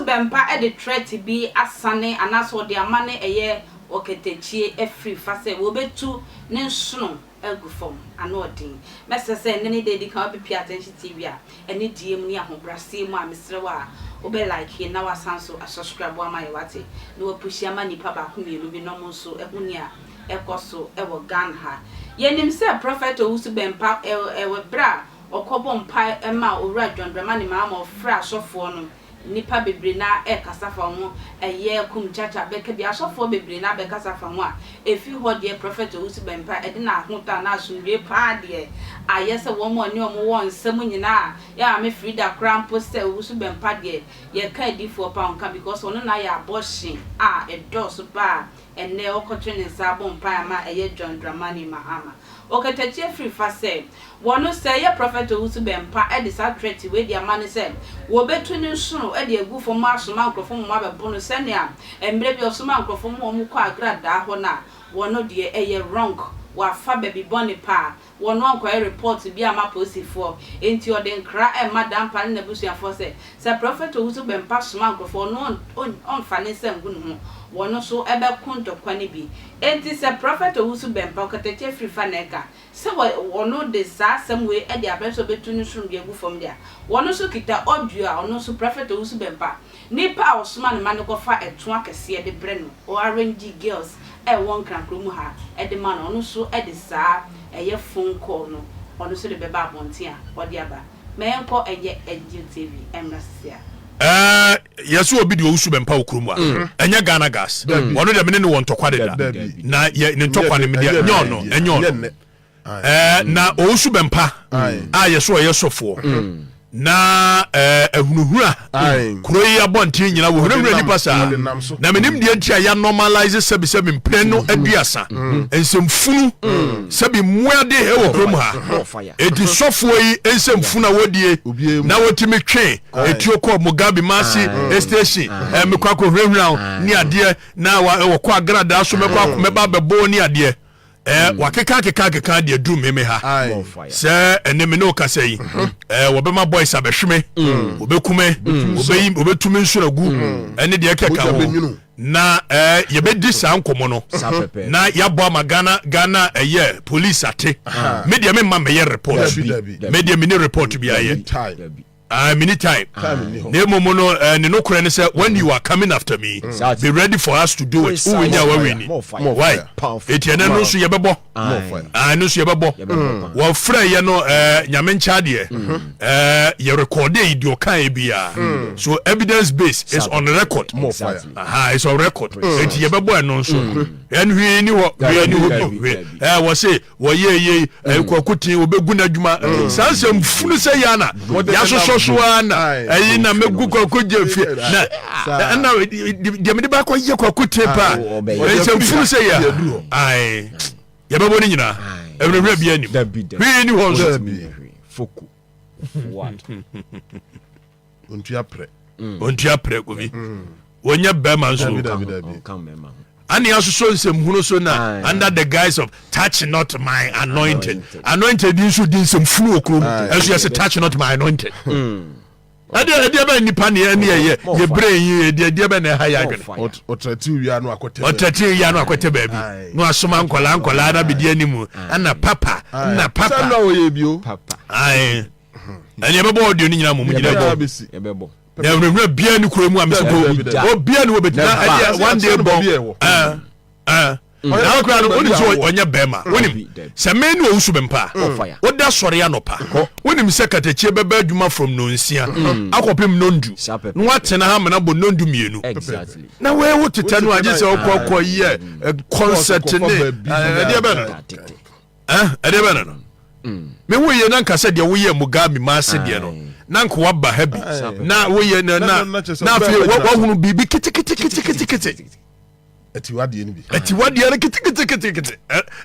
Owusu Bempah e de threat bi asane anaso de amane eye Okatakyie Afrifa say we betu ne nsono agufom anodin mesese ne de kan be attention TV a ene diem ni ahobrase mu a mesrewa obe like na wasanso subscribe ama yewate na wapushi ama nipa ba ko mielu bi no mo so ehuni a ekoso ewo gan ha yenim se prophet Owusu Bempah ewe bra okobo mpa ema owura dwondrema ni ma ofra asofo no nipa bebre na kasafa ho eye kum chacha beka bi asofo bebre na be kasafa ho a efi ho de prophet Owusu Bempah ede na ahota na asundwe pa de ayese wo mo ni omo won nsam nyina ya me frida krampo se Owusu Bempah de ye ka edifo pa onka because ono na ya abortion a edoso ba ene okotwe ne sabon pa ma eye John Dramani Mahama Okatakyie Afrifa say wono say ye prophet Owusu Bempah e de sa threat we dia man say wo betu ne nsono e de agufo ma asoma nkrofo mo abebo no sene a embre bi osoma nkrofo mo mu kwa agrada ho na wono de eye wrong wa fa baby boni pa wono anko report bi ama posifo enti ode nkra e madam pa na busuafo say prophet Owusu Bempah soma nkrofo no on fa ne se ngunu ho wono so ebe kunto kwani bi enti se prophet Owusu Bempah Okatakyie Afrifa neka se wono de sa samwe e de abeso betu ni suru biegu fom dia wono so kita audio a wono so prophet Owusu Bempah nipa osuma ne mane ko fa etu akese de bre no o arrange girls e won krankro mu ha e de man wono so e de sa eye phone call no wono so de beba abonte a odi aba menko eye TV emrasia yesu obi de Owusu Bempah okrumu a enya Ghana gas wono de mene ne won tokwa de da na ye ne tokwa ne media enyo na Owusu Bempah a yeso yesofo na ehunuhura kuroyi abonte nyina wo hunura nipa sa na menim de ntia ya normalize sebi mpreno aduasa ensemfunu sebi muade he wo krom ha edi sofo yi ensemfunu a wodie na wotimi twe etioko Mugabe Masi station mekwa ko hurahura ni ade na wo kwa agrada so mekwa meba bebo ni ade wakeka de du meme ha se eneme no kasa yi wobema boys abehweme obekume obetumi nsuragu ene de keka wo na yebedi sa nkomo no na yabo ama Ghana police ate media me ma me report media me report bi aye many time. No kure say when you are coming after me, be ready for us to do it. Who we why? Etienne no so yebebo. No so yebebo. Wo frɛ ye no nyame nchade ye record e di okan e bia. So evidence base is on record. It's on record. Eti yebebo no so. En hwi ni wo wo say wo ye kwakutin obegu na dwuma. Sansem funu say yana. Ya so Swana, na megu kwa kujefi na de me ba kwa ye kwa kutepa e se se ya ai ya babo ni nyina everywhere bia ni wi ni ho so foku what ontua pre ko bi wonya be man so ani asoso nsem hunu so na under the guise of touch not my anointed in so din sem funu okrom enso yes touch not my anointed ade ba nipa ne ye brain de ba na ha ya dwene otrati wi no akote baby no asoma nkola na bidi animu ana papa na oye bio papa ai ani be bo audio ni nyina mum nyina bo ya wura bia ni kuro mu amse ko bia ni wo betina one day bo na kura no oni so onya bema wonim se me ni Owusu Bempah woda sore ya no pa wonim se Okatakyie beba adwuma from no nsia akopem nondu no watena ha mena bo nondu mienu na we woteta no agye se okọ ye concert ne ade be no me wo ye na nkasa de wo ye Mugabe Masi de no na nko waba habi na wo ye na afi wo hunu bibi kiti etiwade ni bi etiwade kiti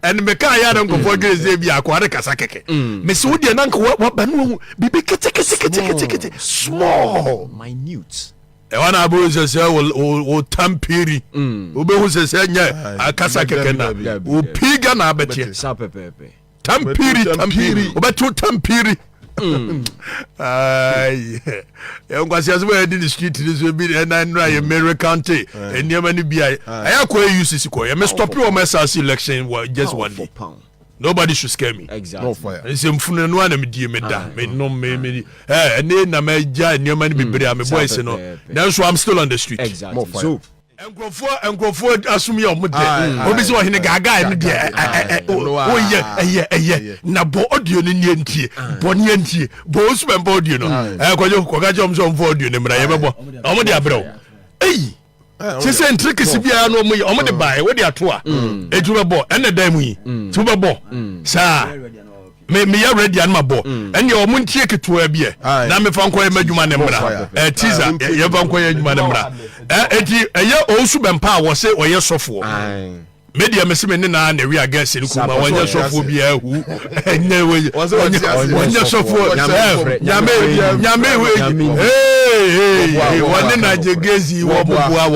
en me ka ya na nkofo greze bi akware kasa keke me se wode na nko waba no bibi kiti small minute wana abu se o tampiri obehu se nya akasa keke na o piga na abetie tampiri obetu tampiri Ay. Ya ngwasiaso we di the street this we be na nra Mary County. Eniema ni bia. Aya ko UCC ko. Ya me stop you my SRC election just one day. Nobody should scare me. Exactly. No fire. Nse mfunu no na me die me da. Me no me ene na me ja eniema ni bebre am boys no. Now so I'm still on the street. Exactly. So Enkrofo asumi o mode obi se ohene gaga ne de oye na bo audio ne ntie bo ne ntie bo Owusu Bempah audio no kwaje omso mfo audio ne mra ye bebo omo de abrɛ ei se intricacy bia no omo de bae we de ato a eju bebo ene dan mu yi tu bebo sa me ya ready an mabo ene omo ntie ketoa bia na me fa nkoye madwuma ne mra teaser ye fa nkoye adwuma ne mra eti eye Owusu Bempah wo se oye sofo media me se me ne na we against ni kuma wonye sofo bia hu enye we wonye sofo nyame we hey wonne na jegezi wo mobua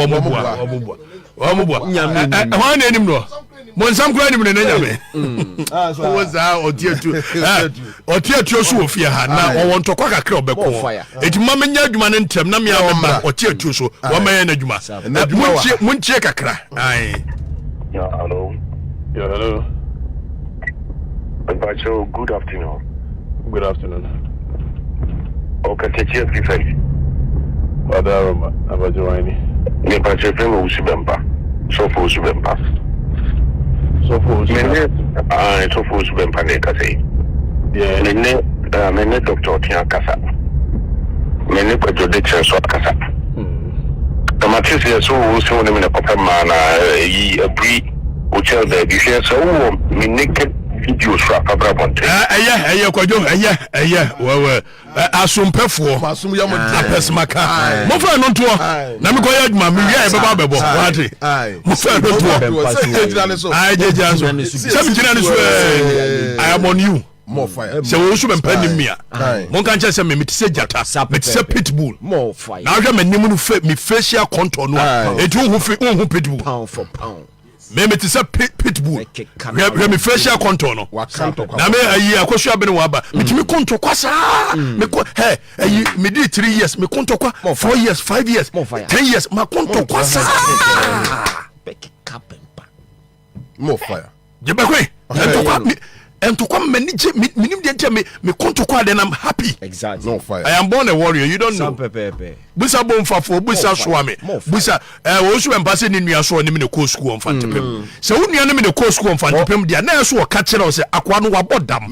nyame hwan enim no Monsam kwa ni mnene nyame. Oza otiatu so ofia ha na owo ntokwa kakra obeko. Eti mama nya adwuma ne ntem na me aba otiatu so wo ma ya na adwuma. Munchie kakra. Ai. Yeah, hello. Yeah, hello. Bacho, good afternoon. Good afternoon. Okatakyie Afrifa. Wadaroma abajoani. Me bacho pe Owusu Bempah. So for Owusu Bempah. So for Owusu Bempah ne kase. Yeah. Me doctor tia kasa. Me ne kwajo de chenso kasa. Tomatis ye so Owusu ne me ne papa mana yi abri o tell the bi so me naked videos fra papa bonte. Kwajo we asumpefo Masum ya mo apesmaka mo fa no nto na me koya adwuma me wia e beba bebo wate mo fa no nto some gina so I am on you more fire se Owusu Bempah ni mia mo kan che se me tise jata me tise pitbull more fire na hwe manim no me facial contour no etu hu pitbull pound for pound me tise pitbull hwe me facial contour no na me ayi akosu abene wa ba metimi konto kwasa me ko ayi me di 3 years me konto kwa 4 years 5 years 10 years ma konto kwasa more fire jeba kwe entokwa manage minim de ntia me konto kwa then I'm happy. Exactly. No fire. I am born a warrior, you don't know. Busa bomfafo busa swame busa Owusu Bempah se ni nua so ne me ko school on fantepem se wo nua ne me ko school on fantepem dia na so ka kire o se akwa no wabodam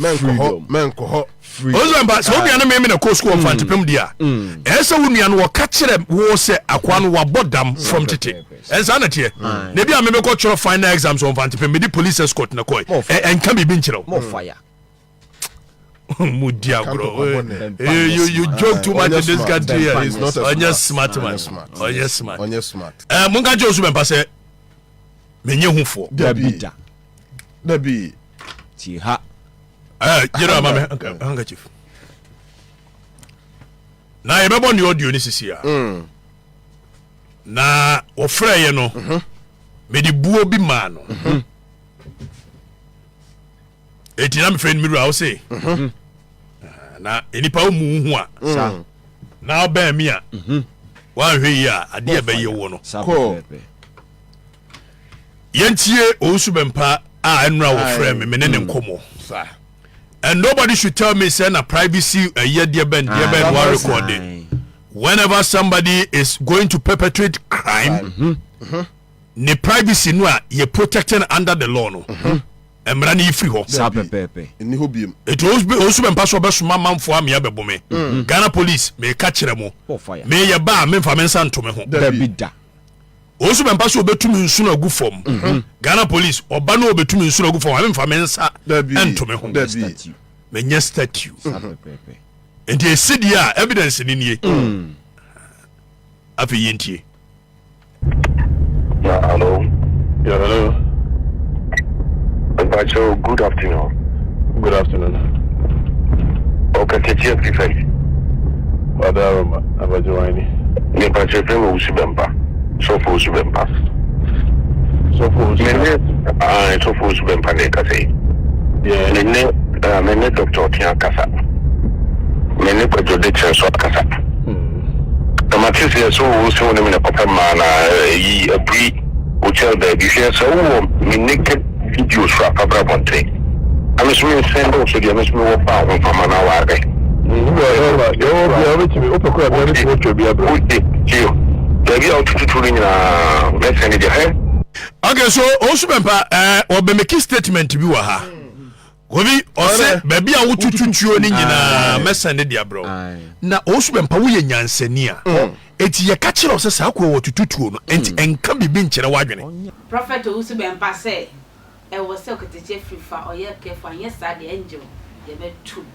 men ko ho Owusu Bempah se wo nua ne me ko school on fantepem dia se wo nua no ka kire wo se akwa no wabodam from tete ensa na tie na bia me ko choro final exams on fantepem me di police escort na koy en kan bi nchiro more fire Mudia bro. You joke too much in this country. He's not on your smart man. On your smart. Munga Owusu Bempah say menye hufo. Dabi. Ti ha. Jira mama handkerchief. Na ye bebo ni audio ni sisi ya. Na ofre ye no. Me di buo bi ma no. Eti na me friend miru a wo say. Na enipa o mu hu a. Na oba mi a. Wa hwe yi a ade e ba ye wo no. Ko. Yentie Owusu Bempah a enra wo frɛ me ne nkomo. And nobody should tell me say na privacy ye dear ben one recording. Whenever somebody is going to perpetrate crime, ne privacy no a ye protecting under the law no. Emra ni free ho sapepepe ni ho biem it Owusu Bempah so be soma manfo am ya bebo me Ghana police me ka kire mo me ye ba me mfa me nsa ntome ho dabida Owusu Bempah so betumi nsu na gu fom Ghana police oba no betumi nsu na gu fom me mfa me nsa ntome ho me nya statue sapepepe enti esidia evidence ni nie afi yentie hello Bacho, good afternoon. Good afternoon. Okatakyie Afrifa. Wadaroma abajoani. Me bacho pe Owusu Bempah. So for Owusu Bempah. So for Owusu Bempah ne kase. Yeah. Me doctor tia kasa. ne kwadwode kyerɛso akasa tomatis yɛ so wo se wo ne me ne papa ma na yi abri hotel da bi hwɛ sɛ wo me naked videos fra papa bonte I'm assuming send also the MS more power from an hour. Okay, so Owusu Bempah or be making statement bi wa ha. Obi o se baby a wo tututuo ni nyina mesende dia bro. Na Owusu Bempah wo ye nyansani a. Eti ye ka kire o se sa ko wo tututuo no. Enti enka bibi nkire wadwene. Prophet Owusu Bempah say e was Okatakyie Afrifa or ye careful and yes, the angel, you met two.